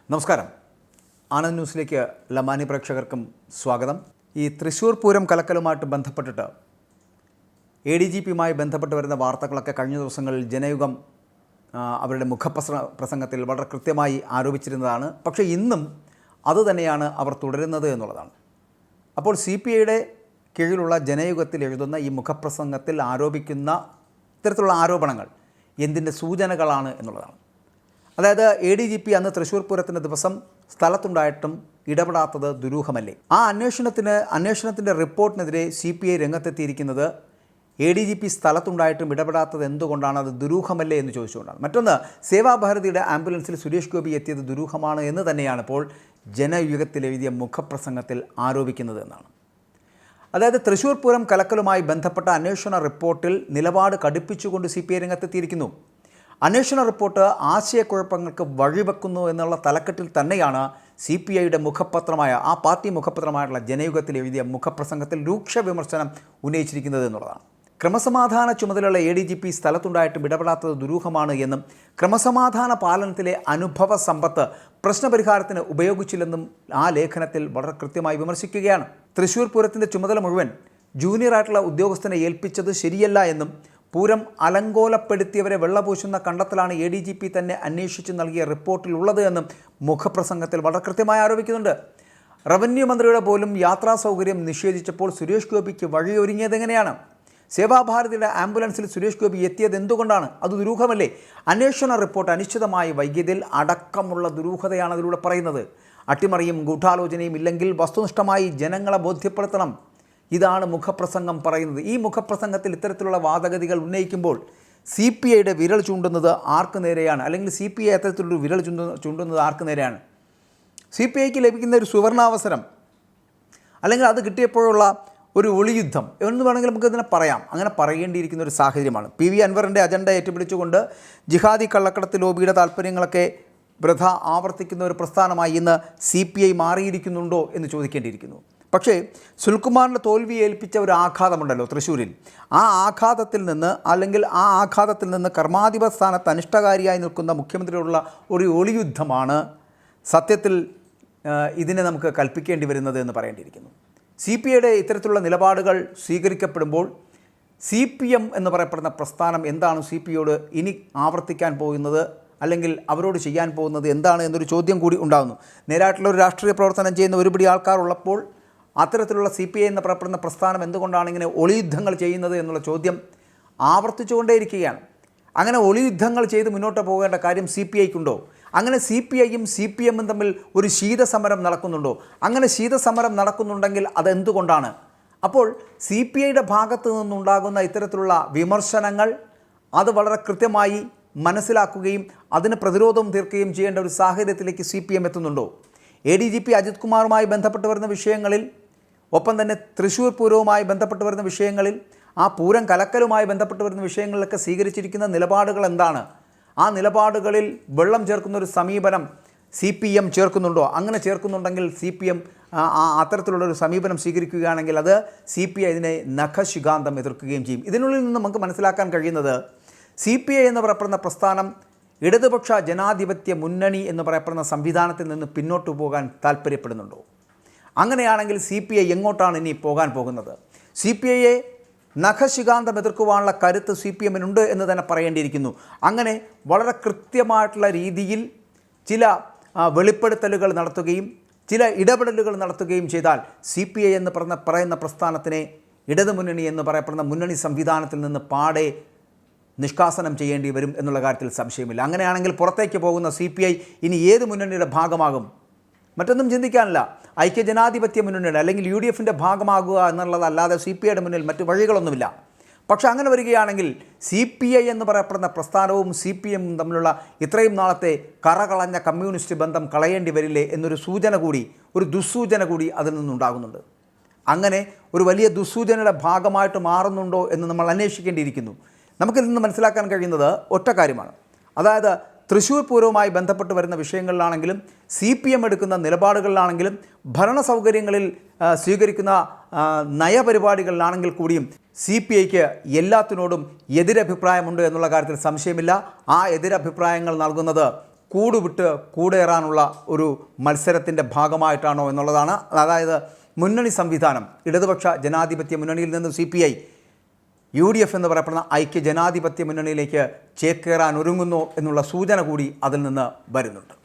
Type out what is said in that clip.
നമസ്കാരം. ആനന്ദ് ന്യൂസിലേക്ക് എല്ലാ മാന്യ പ്രേക്ഷകർക്കും സ്വാഗതം. ഈ തൃശ്ശൂർ പൂരം കലക്കലുമായിട്ട് ബന്ധപ്പെട്ടിട്ട് ADGPയുമായി ബന്ധപ്പെട്ട് വരുന്ന വാർത്തകളൊക്കെ കഴിഞ്ഞ ദിവസങ്ങളിൽ ജനയുഗം അവരുടെ മുഖപ്രസംഗത്തിൽ വളരെ കൃത്യമായി ആരോപിച്ചിരുന്നതാണ്. പക്ഷേ ഇന്നും അതുതന്നെയാണ് അവർ തുടരുന്നത് എന്നുള്ളതാണ്. അപ്പോൾ CPIയുടെ കീഴിലുള്ള ജനയുഗത്തിൽ എഴുതുന്ന ഈ മുഖപ്രസംഗത്തിൽ ആരോപിക്കുന്ന ഇത്തരത്തിലുള്ള ആരോപണങ്ങൾ എന്തിൻ്റെ സൂചനകളാണ് എന്നുള്ളതാണ്. അതായത് ADGP അന്ന് തൃശ്ശൂർ പൂരത്തിൻ്റെ ദിവസം സ്ഥലത്തുണ്ടായിട്ടും ഇടപെടാത്തത് ദുരൂഹമല്ലേ? ആ അന്വേഷണത്തിൻ്റെ റിപ്പോർട്ടിനെതിരെ CPI രംഗത്തെത്തിയിരിക്കുന്നത് ADGP സ്ഥലത്തുണ്ടായിട്ടും ഇടപെടാത്തത് എന്തുകൊണ്ടാണ്, അത് ദുരൂഹമല്ലേ എന്ന് ചോദിച്ചുകൊണ്ടാണ്. മറ്റൊന്ന്, സേവാഭാരതിയുടെ ആംബുലൻസിൽ സുരേഷ് ഗോപി എത്തിയത് ദുരൂഹമാണ് എന്ന് തന്നെയാണ് ഇപ്പോൾ ജനയുഗത്തിൽ എഴുതിയ മുഖപ്രസംഗത്തിൽ ആരോപിക്കുന്നത് എന്നാണ്. അതായത് തൃശ്ശൂർ പൂരം കലക്കലുമായി ബന്ധപ്പെട്ട അന്വേഷണ റിപ്പോർട്ടിൽ നിലപാട് കടുപ്പിച്ചുകൊണ്ട് CPI രംഗത്തെത്തിയിരിക്കുന്നു. അന്വേഷണ റിപ്പോർട്ട് ആശയക്കുഴപ്പങ്ങൾക്ക് വഴിവെക്കുന്നു എന്നുള്ള തലക്കെട്ടിൽ തന്നെയാണ് CPIയുടെ മുഖപത്രമായ ആ പാർട്ടി മുഖപത്രമായിട്ടുള്ള ജനയുഗത്തിൽ എഴുതിയ മുഖപ്രസംഗത്തിൽ രൂക്ഷ വിമർശനം ഉന്നയിച്ചിരിക്കുന്നത് എന്നുള്ളതാണ്. ക്രമസമാധാന ചുമതലയുള്ള ADGP സ്ഥലത്തുണ്ടായിട്ടും ഇടപെടാത്തത് ദുരൂഹമാണ് എന്നും ക്രമസമാധാന പാലനത്തിലെ അനുഭവ സമ്പത്ത് പ്രശ്നപരിഹാരത്തിന് ഉപയോഗിച്ചില്ലെന്നും ആ ലേഖനത്തിൽ വളരെ കൃത്യമായി വിമർശിക്കുകയാണ്. തൃശ്ശൂർ പൂരത്തിൻ്റെ ചുമതല മുഴുവൻ ജൂനിയറായിട്ടുള്ള ഉദ്യോഗസ്ഥനെ ഏൽപ്പിച്ചത് ശരിയല്ല എന്നും പൂരം അലങ്കോലപ്പെടുത്തിയവരെ വെള്ളപൂശുന്ന കണ്ടെത്തലാണ് ADGP തന്നെ അന്വേഷിച്ച് നൽകിയ റിപ്പോർട്ടിലുള്ളത് എന്നും മുഖപ്രസംഗത്തിൽ വളരെ കൃത്യമായി ആരോപിക്കുന്നുണ്ട്. റവന്യൂ മന്ത്രിയുടെ പോലും യാത്രാ സൗകര്യം നിഷേധിച്ചപ്പോൾ സുരേഷ് ഗോപിക്ക് വഴിയൊരുങ്ങിയത് എങ്ങനെയാണ്? സേവാഭാരതിയുടെ ആംബുലൻസിൽ സുരേഷ് ഗോപി എത്തിയത് എന്തുകൊണ്ടാണ്? അത് ദുരൂഹമല്ലേ? അന്വേഷണ റിപ്പോർട്ട് അനിശ്ചിതമായി വൈകിയതിൽ അടക്കമുള്ള ദുരൂഹതയാണ് അതിലൂടെ പറയുന്നത്. അട്ടിമറിയും ഗൂഢാലോചനയും ഇല്ലെങ്കിൽ വസ്തുനിഷ്ഠമായി ജനങ്ങളെ ബോധ്യപ്പെടുത്തണം. ഇതാണ് മുഖപ്രസംഗം പറയുന്നത്. ഈ മുഖപ്രസംഗത്തിൽ ഇത്തരത്തിലുള്ള വാദഗതികൾ ഉന്നയിക്കുമ്പോൾ CPIയുടെ വിരൽ ചൂണ്ടുന്നത് ആർക്ക് നേരെയാണ്? അല്ലെങ്കിൽ CPI അത്തരത്തിലൊരു വിരൽ ചൂണ്ടുന്നത് ആർക്ക് നേരെയാണ്? CPIക്ക് ലഭിക്കുന്ന ഒരു സുവർണാവസരം, അല്ലെങ്കിൽ അത് കിട്ടിയപ്പോഴുള്ള ഒരു ഒളിയുദ്ധം എന്ന് വേണമെങ്കിൽ നമുക്കിതിനെ പറയാം. അങ്ങനെ പറയേണ്ടിയിരിക്കുന്ന ഒരു സാഹചര്യമാണ്. PV അൻവറിൻ്റെ അജണ്ട ഏറ്റുപിടിച്ചുകൊണ്ട് ജിഹാദി കള്ളക്കടത്ത് ലോബിയുടെ താല്പര്യങ്ങളൊക്കെ വൃഥ ആവർത്തിക്കുന്ന ഒരു പ്രസ്ഥാനമായി ഇന്ന് CPI മാറിയിരിക്കുന്നുണ്ടോ എന്ന് ചോദിക്കേണ്ടിയിരിക്കുന്നു. പക്ഷേ സുൽകുമാറിൻ്റെ തോൽവി ഏൽപ്പിച്ച ഒരു ആഘാതമുണ്ടല്ലോ തൃശ്ശൂരിൽ. ആ ആഘാതത്തിൽ നിന്ന് കർമാധിപ സ്ഥാനത്ത് അനിഷ്ടകാരിയായി നിൽക്കുന്ന മുഖ്യമന്ത്രിയോടുള്ള ഒരു ഒളിയുദ്ധമാണ് സത്യത്തിൽ ഇതിനെ നമുക്ക് കൽപ്പിക്കേണ്ടി വരുന്നത് എന്ന് പറയേണ്ടിയിരിക്കുന്നു. CPIയുടെ ഇത്തരത്തിലുള്ള നിലപാടുകൾ സ്വീകരിക്കപ്പെടുമ്പോൾ CPM എന്ന് പറയപ്പെടുന്ന പ്രസ്ഥാനം എന്താണ് CPIയോട് ഇനി ആവർത്തിക്കാൻ പോകുന്നത്, അല്ലെങ്കിൽ അവരോട് ചെയ്യാൻ പോകുന്നത് എന്താണ് എന്നൊരു ചോദ്യം കൂടി ഉണ്ടാകുന്നു. നേരായിട്ടുള്ള ഒരു രാഷ്ട്രീയ പ്രവർത്തനം ചെയ്യുന്ന ഒരുപിടി ആൾക്കാർ ഉള്ളപ്പോൾ അത്തരത്തിലുള്ള CPI എന്ന് പറയപ്പെടുന്ന പ്രസ്ഥാനം എന്തുകൊണ്ടാണ് ഇങ്ങനെ ഒളിയുദ്ധങ്ങൾ ചെയ്യുന്നത് എന്നുള്ള ചോദ്യം ആവർത്തിച്ചുകൊണ്ടേയിരിക്കുകയാണ്. അങ്ങനെ ഒളിയുദ്ധങ്ങൾ ചെയ്ത് മുന്നോട്ട് പോകേണ്ട കാര്യം CPIക്കുണ്ടോ? അങ്ങനെ CPIയും CPMും തമ്മിൽ ഒരു ശീതസമരം നടക്കുന്നുണ്ടോ? അങ്ങനെ ശീതസമരം നടക്കുന്നുണ്ടെങ്കിൽ അതെന്തുകൊണ്ടാണ്? അപ്പോൾ CPIയുടെ ഭാഗത്തു നിന്നുണ്ടാകുന്ന ഇത്തരത്തിലുള്ള വിമർശനങ്ങൾ അത് വളരെ കൃത്യമായി മനസ്സിലാക്കുകയും അതിന് പ്രതിരോധം തീർക്കുകയും ചെയ്യേണ്ട ഒരു സാഹചര്യത്തിലേക്ക് CPM എത്തുന്നുണ്ടോ? ADGP അജിത് കുമാറുമായി ബന്ധപ്പെട്ട് വരുന്ന വിഷയങ്ങളിൽ, ഒപ്പം തന്നെ തൃശ്ശൂർ പൂരവുമായി ബന്ധപ്പെട്ട് വരുന്ന വിഷയങ്ങളിൽ, ആ പൂരം കലക്കലുമായി ബന്ധപ്പെട്ട് വരുന്ന വിഷയങ്ങളിലൊക്കെ സ്വീകരിച്ചിരിക്കുന്ന നിലപാടുകൾ എന്താണ്? ആ നിലപാടുകളിൽ വെള്ളം ചേർക്കുന്ന ഒരു സമീപനം CPM ചേർക്കുന്നുണ്ടോ? അങ്ങനെ ചേർക്കുന്നുണ്ടെങ്കിൽ CPM അത്തരത്തിലുള്ളൊരു സമീപനം സ്വീകരിക്കുകയാണെങ്കിൽ അത് CPI ഇതിനെ നഖശിഖാന്തം എതിർക്കുകയും ചെയ്യും. ഇതിനുള്ളിൽ നിന്ന് നമുക്ക് മനസ്സിലാക്കാൻ കഴിയുന്നത് CPI എന്ന് പറയപ്പെടുന്ന പ്രസ്ഥാനം ഇടതുപക്ഷ ജനാധിപത്യ മുന്നണി എന്ന് പറയപ്പെടുന്ന സംവിധാനത്തിൽ നിന്ന് പിന്നോട്ട് പോകാൻ താല്പര്യപ്പെടുന്നുണ്ടോ? അങ്ങനെയാണെങ്കിൽ CPI എങ്ങോട്ടാണ് ഇനി പോകാൻ പോകുന്നത്? CPIയെ നഖശിഖാന്തം എതിർക്കുവാനുള്ള കരുത്ത് CPMനുണ്ട് എന്ന് തന്നെ പറയേണ്ടിയിരിക്കുന്നു. അങ്ങനെ വളരെ കൃത്യമായിട്ടുള്ള രീതിയിൽ ചില വെളിപ്പെടുത്തലുകൾ നടത്തുകയും ചില ഇടപെടലുകൾ നടത്തുകയും ചെയ്താൽ CPI എന്ന് പറയുന്ന പ്രസ്ഥാനത്തിനെ ഇടതുമുന്നണി എന്ന് പറയപ്പെടുന്ന മുന്നണി സംവിധാനത്തിൽ നിന്ന് പാടെ നിഷ്കാസനം ചെയ്യേണ്ടി വരും എന്നുള്ള കാര്യത്തിൽ സംശയമില്ല. അങ്ങനെയാണെങ്കിൽ പുറത്തേക്ക് പോകുന്ന CPI ഇനി ഏത് മുന്നണിയുടെ ഭാഗമാകും? മറ്റൊന്നും ചിന്തിക്കാനില്ല. ഐക്യജനാധിപത്യ മുന്നണിയുടെ അല്ലെങ്കിൽ UDFൻ്റെ ഭാഗമാകുക എന്നുള്ളതല്ലാതെ CPIയുടെ മുന്നിൽ മറ്റു വഴികളൊന്നുമില്ല. പക്ഷേ അങ്ങനെ വരികയാണെങ്കിൽ CPI എന്ന് പറയപ്പെടുന്ന പ്രസ്ഥാനവും CPMും തമ്മിലുള്ള ഇത്രയും നാളത്തെ കറകളഞ്ഞ കമ്മ്യൂണിസ്റ്റ് ബന്ധം കളയേണ്ടി വരില്ലേ എന്നൊരു ഒരു ദുസ്സൂചന കൂടി അതിൽ നിന്നുണ്ടാകുന്നുണ്ട്. അങ്ങനെ ഒരു വലിയ ദുസ്സൂചനയുടെ ഭാഗമായിട്ട് മാറുന്നുണ്ടോ എന്ന് നമ്മൾ അന്വേഷിക്കേണ്ടിയിരിക്കുന്നു. നമുക്കിൽ നിന്ന് മനസ്സിലാക്കാൻ കഴിയുന്നത് ഒറ്റ കാര്യമാണ്. അതായത് തൃശ്ശൂർ പൂരവുമായി ബന്ധപ്പെട്ട് വരുന്ന വിഷയങ്ങളിലാണെങ്കിലും CPM എടുക്കുന്ന നിലപാടുകളിലാണെങ്കിലും ഭരണ സൗകര്യങ്ങളിൽ സ്വീകരിക്കുന്ന നയപരിപാടികളിലാണെങ്കിൽ കൂടിയും CPIക്ക് എല്ലാത്തിനോടും എതിരഭിപ്രായമുണ്ട് എന്നുള്ള കാര്യത്തിൽ സംശയമില്ല. ആ എതിരഭിപ്രായങ്ങൾ നൽകുന്നത് കൂടുവിട്ട് കൂടേറാനുള്ള ഒരു മത്സരത്തിൻ്റെ ഭാഗമായിട്ടാണോ എന്നുള്ളതാണ്. അതായത് മുന്നണി സംവിധാനം ഇടതുപക്ഷ ജനാധിപത്യ മുന്നണിയിൽ നിന്ന് CPI UDF എന്ന് പറയപ്പെടുന്ന ഐക്യ ജനാധിപത്യ മുന്നണിയിലേക്ക് ചേക്കേറാൻ ഒരുങ്ങുന്നു എന്നുള്ള സൂചന കൂടി അതിൽ നിന്ന് വരുന്നുണ്ട്.